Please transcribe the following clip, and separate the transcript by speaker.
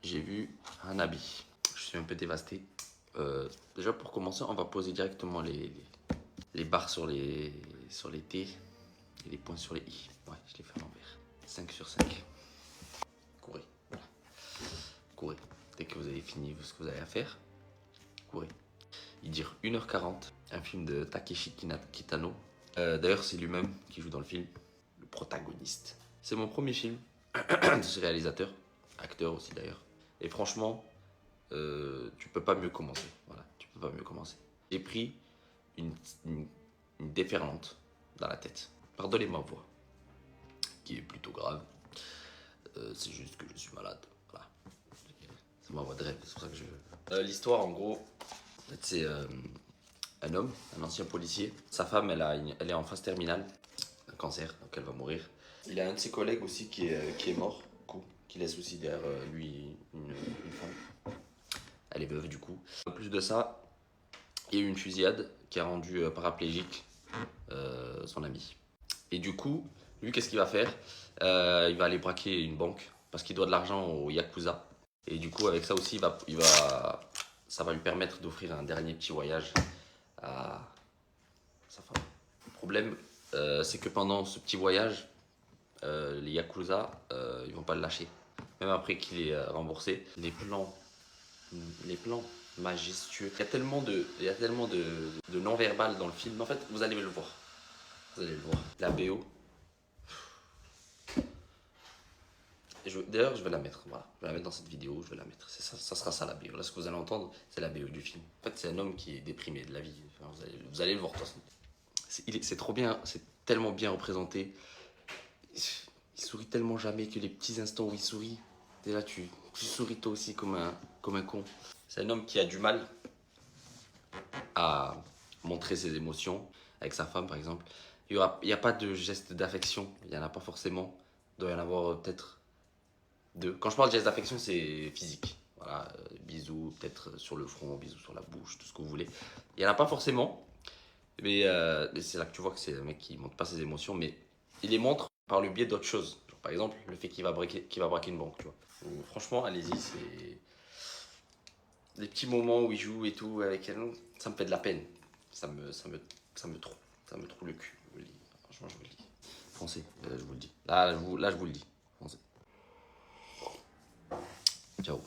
Speaker 1: j'ai vu un habit. Je suis un peu dévasté. Déjà pour commencer, on va poser directement les barres sur les T et les points sur les I. Ouais, je les fais à l'envers. 5 sur 5. Courez. Voilà. Courez. Dès que vous avez fini ce que vous avez à faire, courez. Il dure 1h40, un film de Takeshi Kitano. D'ailleurs, c'est lui-même qui joue dans le film, le protagoniste. C'est mon premier film de ce réalisateur, acteur aussi d'ailleurs. Et franchement, tu peux pas mieux commencer. Voilà, tu peux pas mieux commencer. J'ai pris une, une, une déferlante dans la tête. Pardonnez ma voix, qui est plutôt grave. C'est juste que je suis malade. Voilà. C'est ma voix de rêve, c'est pour ça que je... L'histoire, en gros, c'est un homme, un ancien policier. Sa femme, elle est en phase terminale, un cancer, donc elle va mourir. Il a un de ses collègues aussi qui est mort, du coup, qui laisse aussi derrière lui une femme. Elle est veuve du coup. En plus de ça, il y a eu une fusillade qui a rendu paraplégique son ami. Et du coup, lui, qu'est-ce qu'il va faire? Il va aller braquer une banque parce qu'il doit de l'argent au Yakuza. Et du coup, avec ça aussi, ça va lui permettre d'offrir un dernier petit voyage à sa femme. Le problème, c'est que pendant ce petit voyage, les Yakuza, ils vont pas le lâcher. Même après qu'il est remboursé, les plans majestueux. Il y a tellement de non-verbal dans le film. En fait, vous allez le voir. Vous allez le voir. La BO. D'ailleurs, je vais la mettre. Voilà. Je vais la mettre dans cette vidéo. Je vais la mettre. Ça sera ça la BO. Là, ce que vous allez entendre, c'est la BO du film. En fait, c'est un homme qui est déprimé de la vie. Enfin, vous allez le voir de toute façon. C'est trop bien. C'est tellement bien représenté. Il sourit tellement jamais que les petits instants où il sourit, et là tu souris toi aussi comme un con. C'est un homme qui a du mal à montrer ses émotions avec sa femme par exemple. Il n'y a pas de geste d'affection, il n'y en a pas forcément. Il doit y en avoir peut-être deux. Quand je parle de geste d'affection, c'est physique. Voilà, bisous peut-être sur le front, bisous sur la bouche, tout ce que vous voulez. Il n'y en a pas forcément, mais c'est là que tu vois que c'est un mec qui ne montre pas ses émotions, mais il les montre par le biais d'autres choses. Genre, par exemple, le fait qu'il va braquer une banque, tu vois. Donc, franchement, allez-y, c'est les petits moments où il joue et tout avec elle, ça me fait de la peine. Ça me trouve le cul. Je vous le dis. Franchement, je vous le dis. Foncez, je vous le dis. Là, je vous le dis. Foncez. Ciao.